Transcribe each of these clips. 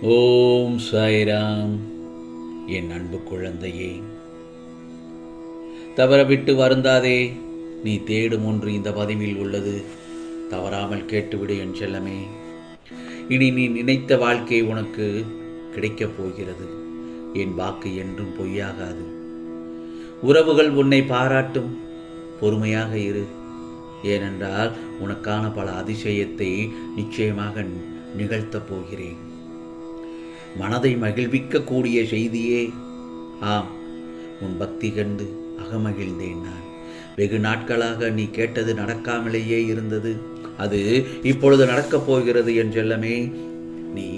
ஓம் சாய்ராம். என் அன்பு குழந்தையே, தவற விட்டு வருந்தாதே. நீ தேடும் ஒன்று இந்த பதிவில் உள்ளது. தவறாமல் கேட்டுவிடு என் செல்லமே. இனி நீ நினைத்த வாழ்க்கை உனக்கு கிடைக்கப் போகிறது. என் வாக்கு என்றும் பொய்யாகாது. உறவுகள் உன்னை பாராட்டும். பொறுமையாக இரு. ஏனென்றால் உனக்கான பல அதிசயத்தை நிச்சயமாக நிகழ்த்தப் போகிறேன். மனதை மகிழ்விக்கக்கூடிய செய்தியே. ஆம், உன் பக்தி கண்டு அகமகிழ்ந்தேன் நான். வெகு நாட்களாக நீ கேட்டது நடக்காமலேயே இருந்தது. அது இப்பொழுது நடக்கப் போகிறது என் செல்லமே. நீ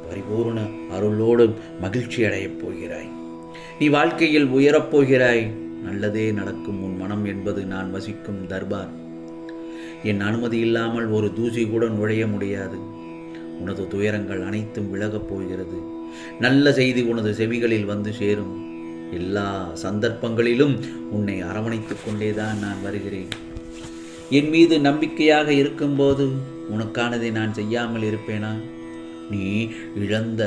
பரிபூர்ண அருளோடு மகிழ்ச்சி அடையப் போகிறாய். நீ வாழ்க்கையில் உயரப் போகிறாய். நல்லதே நடக்கும். உன் மனம் என்பது நான் வசிக்கும் தர்பார். என் அனுமதி இல்லாமல் ஒரு தூசி கூட நுழைய முடியாது. உனது துயரங்கள் அனைத்தும் விலகப் போகிறது. நல்ல செய்தி உனது செவிகளில் வந்து சேரும். எல்லா சந்தர்ப்பங்களிலும் உன்னை அரவணைத்துக் கொண்டேதான் நான் வருகிறேன். என் மீது நம்பிக்கையாக இருக்கும்போது உனக்கானதை நான் செய்யாமல் இருப்பேனா? நீ இழந்த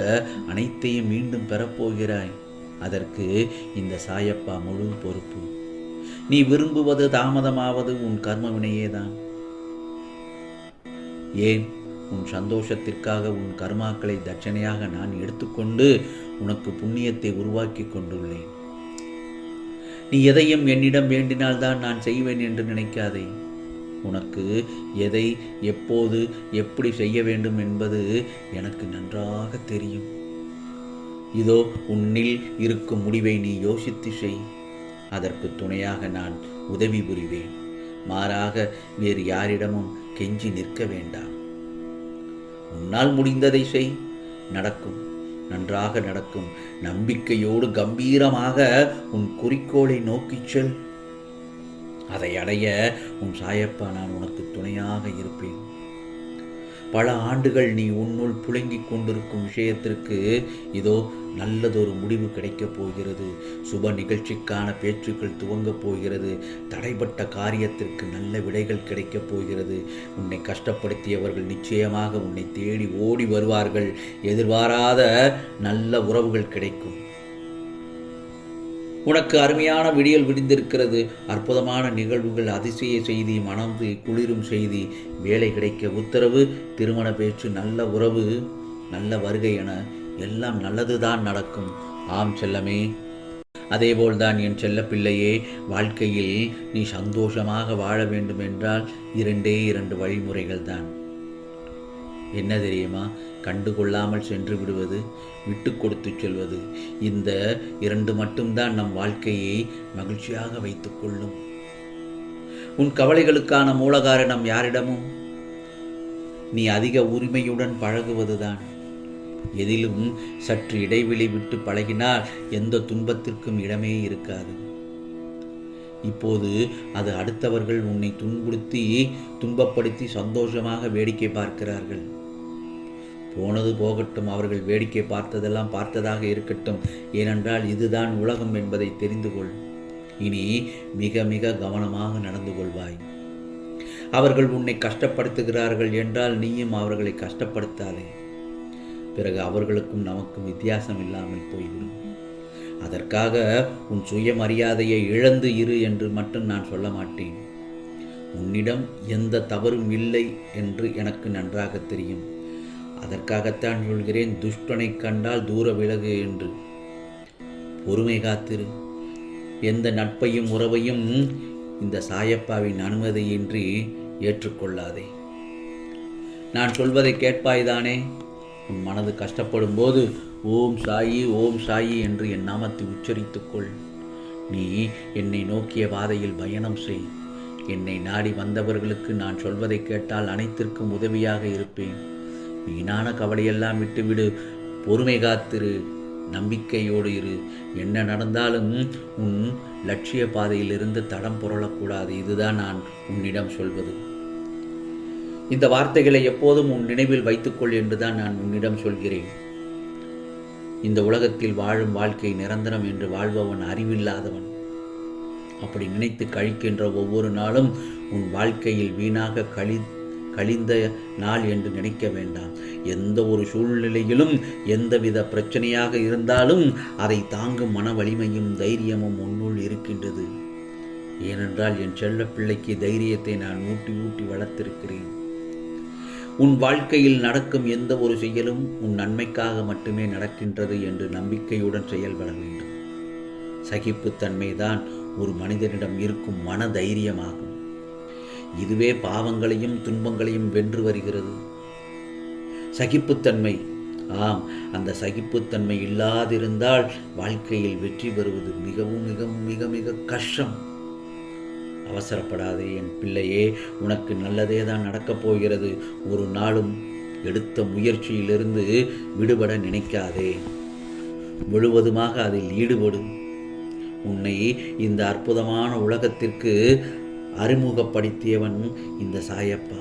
அனைத்தையும் மீண்டும் பெறப்போகிறாய். அதற்கு இந்த சாயப்பா முழு பொறுப்பு. நீ விரும்புவது தாமதமாவது உன் கர்ம வினையேதான். ஏன்? உன் சந்தோஷத்திற்காக உன் கர்மாக்களை தட்சணையாக நான் எடுத்துக்கொண்டு உனக்கு புண்ணியத்தை உருவாக்கி கொண்டுள்ளேன். நீ எதையும் என்னிடம் வேண்டினால்தான் நான் செய்வேன் என்று நினைக்காதே. உனக்கு எதை எப்போது எப்படி செய்ய வேண்டும் என்பது எனக்கு நன்றாக தெரியும். இதோ உன்னில் இருக்கும் முடிவை நீ யோசித்து செய். அதற்கு துணையாக நான் உதவி புரிவேன். மாறாக வேறு யாரிடமும் கெஞ்சி நிற்க வேண்டாம். உன்னால் முடிந்ததை செய். நடக்கும், நன்றாக நடக்கும். நம்பிக்கையோடு கம்பீரமாக உன் குறிக்கோளை நோக்கிச் செல். அதை அடைய உன் சாயப்பா நான் உனக்கு துணையாக இருப்பேன். பல ஆண்டுகள் நீ உன்னுள் புழுங்கிக் கொண்டிருக்கும் விஷயத்திற்கு இதோ நல்லதொரு முடிவு கிடைக்கப் போகிறது. சுப நிகழ்ச்சிக்கான பேச்சுக்கள் துவங்கப் போகிறது. தடைப்பட்ட காரியத்திற்கு நல்ல விடைகள் கிடைக்கப் போகிறது. உன்னை கஷ்டப்படுத்தியவர்கள் நிச்சயமாக உன்னை தேடி ஓடி வருவார்கள். எதிர்பாராத நல்ல உறவுகள் கிடைக்கும். உனக்கு அருமையான விடியல் விடிந்திருக்கிறது. அற்புதமான நிகழ்வுகள், அதிசய செய்தி, மனது குளிரும் செய்தி, வேலை கிடைக்க உத்தரவு, திருமண பேச்சு, நல்ல உறவு, நல்ல வருகை என எல்லாம் நல்லதுதான் நடக்கும். ஆம் செல்லமே. அதேபோல்தான் என் செல்ல பிள்ளையே, வாழ்க்கையில் நீ சந்தோஷமாக வாழ வேண்டும் என்றால் இரண்டு வழிமுறைகள் தான். என்ன தெரியுமா? கண்டுகொள்ளாமல் சென்று விடுவது, விட்டு கொடுத்து செல்வது. இந்த இரண்டு மட்டும்தான் நம் வாழ்க்கையை மகிழ்ச்சியாக வைத்துக் கொள்ளும். உன் கவலைகளுக்கான மூல காரணம் யாரிடமும் நீ அதிக உரிமையுடன் பழகுவதுதான். எதிலும் சற்று இடைவெளி விட்டு பழகினால் எந்த துன்பத்திற்கும் இடமே இருக்காது. இப்போது அது அடுத்தவர்கள் உன்னை துன்பப்படுத்தி சந்தோஷமாக வேடிக்கை பார்க்கிறார்கள். போனது போகட்டும். அவர்கள் வேடிக்கை பார்த்ததெல்லாம் பார்த்ததாக இருக்கட்டும். ஏனென்றால் இதுதான் உலகம் என்பதை தெரிந்து கொள். இனி மிக மிக கவனமாக நடந்து கொள்வாய். அவர்கள் உன்னை கஷ்டப்படுத்துகிறார்கள் என்றால் நீயும் அவர்களை கஷ்டப்படுத்தாதே. பிறகு அவர்களுக்கும் நமக்கும் வித்தியாசம் இல்லாமல் போய்விடும். அதற்காக உன் சுயமரியாதையை இழந்து இரு என்று மட்டும் நான் சொல்ல மாட்டேன். உன்னிடம் எந்த தவறும் இல்லை என்று எனக்கு நன்றாக தெரியும். அதற்காகத்தான் சொல்கிறேன், துஷ்டனை கண்டால் தூர விலகு என்று. பொறுமை காத்திரு. எந்த நட்பையும் உறவையும் இந்த சாயப்பாவின் அனுமதியின்றி ஏற்றுக்கொள்ளாதே. நான் சொல்வதை கேட்பாய்தானே? உன் மனது கஷ்டப்படும் போது ஓம் சாயி, ஓம் சாயி என்று என் நாமத்தை உச்சரித்துக்கொள். நீ என்னை நோக்கிய பாதையில் பயணம் செய். என்னை நாடி வந்தவர்களுக்கு நான் சொல்வதை கேட்டால் அனைத்திற்கும் உதவியாக இருப்பேன். வீணான கவலையெல்லாம் விட்டுவிடு. பொறுமை காத்திரு. நம்பிக்கையோடு இரு. என்ன நடந்தாலும் உன் லட்சிய பாதையிலிருந்து தடம் புரளக்கூடாது. இதுதான் நான் உன்னிடம் சொல்வது. இந்த வார்த்தைகளை எப்போதும் உன் நினைவில் வைத்துக்கொள் என்றுதான் நான் உன்னிடம் சொல்கிறேன். இந்த உலகத்தில் வாழும் வாழ்க்கை நிரந்தரம் என்று வாழ்பவன் அறிவில்லாதவன். அப்படி நினைத்து கழிக்கின்ற ஒவ்வொரு நாளும் உன் வாழ்க்கையில் வீணாக கழிந்த நாள் என்று நினைக்க வேண்டாம். எந்த ஒரு சூழ்நிலையிலும் எந்தவித பிரச்சனையாக இருந்தாலும் அதை தாங்கும் மன வலிமையும் தைரியமும் உன்னுள் இருக்கின்றது. ஏனென்றால் என் செல்ல பிள்ளைக்கு தைரியத்தை நான் ஊட்டி ஊட்டி வளர்த்திருக்கிறேன். உன் வாழ்க்கையில் நடக்கும் எந்த ஒரு செயலும் உன் நன்மைக்காக மட்டுமே நடக்கின்றது என்று நம்பிக்கையுடன் செயல்பட வேண்டும். சகிப்புத்தன்மைதான் ஒரு மனிதனிடம் இருக்கும் மன தைரியமாகும். இதுவே பாவங்களையும் துன்பங்களையும் வென்று வருகிறது. சகிப்புத்தன்மை, ஆம், அந்த சகிப்புத்தன்மை இல்லாதிருந்தால் வாழ்க்கையில் வெற்றி பெறுவது மிகவும் மிகவும் மிக மிக கஷ்டம். அவசரப்படாதே என் பிள்ளையே, உனக்கு நல்லதே தான் நடக்கப் போகிறது. ஒரு நாளும் எடுத்த முயற்சியிலிருந்து விடுபட நினைக்காதே. முழுவதுமாக அதில் ஈடுபடும். உன்னை இந்த அற்புதமான உலகத்திற்கு அறிமுகப்படுத்தியவன் இந்த சாயப்பா.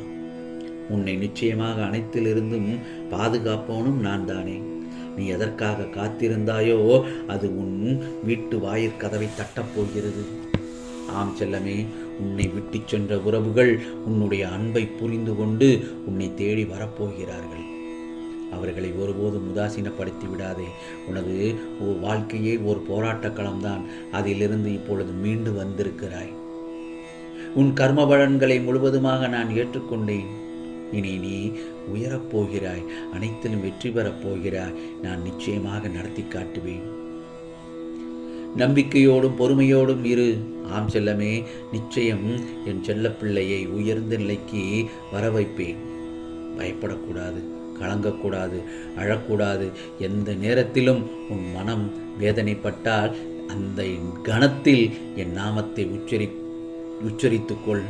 உன்னை நிச்சயமாக அனைத்திலிருந்தும் பாதுகாப்பவனும் நான் தானே. நீ எதற்காக காத்திருந்தாயோ அது உன் வீட்டு வாயிற்கதவை தட்டப்போகிறது. ஆம் செல்லமே, உன்னை விட்டு சென்ற உறவுகள் உன்னுடைய அன்பை புரிந்து கொண்டு உன்னை தேடி வரப்போகிறார்கள். அவர்களை ஒருபோதும் உதாசீனப்படுத்தி விடாதே. உனது வாழ்க்கையே ஒரு போராட்ட களம்தான். அதிலிருந்து இப்பொழுது மீண்டு வந்திருக்கிறாய். உன் கர்ம பலன்களை முழுவதுமாக நான் ஏற்றுக்கொண்டேன். இனி நீ உயரப்போகிறாய், அனைத்திலும் வெற்றி பெறப் போகிறாய். நான் நிச்சயமாக நடத்தி காட்டுவேன். நம்பிக்கையோடும் பொறுமையோடும் இரு. ஆம் செல்லமே, நிச்சயம் என் செல்ல பிள்ளையை உயர்ந்த நிலைக்கு வர வைப்பேன். பயப்படக்கூடாது, கலங்கக்கூடாது, அழக்கூடாது. எந்த நேரத்திலும் உன் மனம் வேதனைப்பட்டால் அந்த கணத்தில் என் நாமத்தை உச்சரித்துக்கொள்.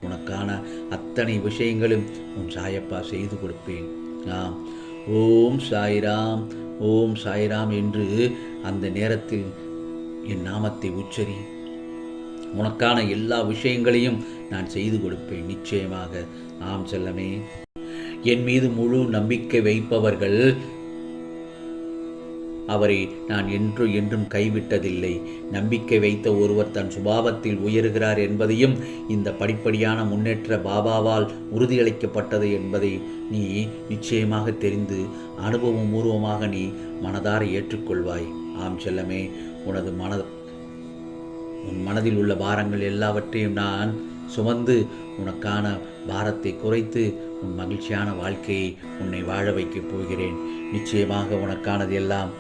உனக்கான அத்தனை விஷயங்களும் உன் சாயப்பா செய்து கொடுப்பேன். ஆம், ஓம் சாய்ராம், ஓம் சாய்ராம் என்று அந்த நேரத்தில் என் நாமத்தை உச்சரி. உனக்கான எல்லா விஷயங்களையும் நான் செய்து கொடுப்பேன் நிச்சயமாக. ஆம் செல்லமே, என் மீது முழு நம்பிக்கை வைப்பவர்கள் அவரை நான் என்றும் கைவிட்டதில்லை. நம்பிக்கை வைத்த ஒருவர் தன் சுபாவத்தில் உயர்கிறார் என்பதையும் இந்த படிப்படியான முன்னேற்ற பாபாவால் உறுதியளிக்கப்பட்டது என்பதை நீ நிச்சயமாக தெரிந்து அனுபவபூர்வமாக நீ மனதார ஏற்றுக்கொள்வாய். ஆம் செல்லமே, உன் மனதில் உள்ள பாரங்கள் எல்லாவற்றையும் நான் சுமந்து உனக்கான பாரத்தை குறைத்து உன் மகிழ்ச்சியான வாழ்க்கையை உன்னை வாழ வைக்கப் போகிறேன். நிச்சயமாக உனக்கானது எல்லாம்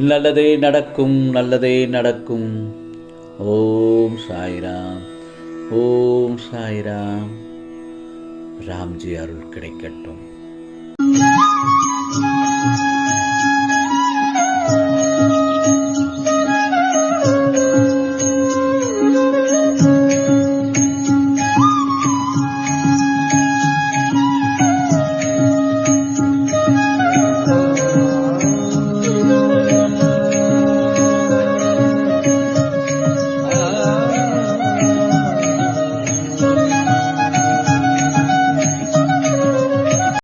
நல்லதே நடக்கும், நல்லதே நடக்கும். ஓம் சாய்ராம், ஓம் சாய்ராம். ராம்ஜி அருள் கிடைக்கட்டும்.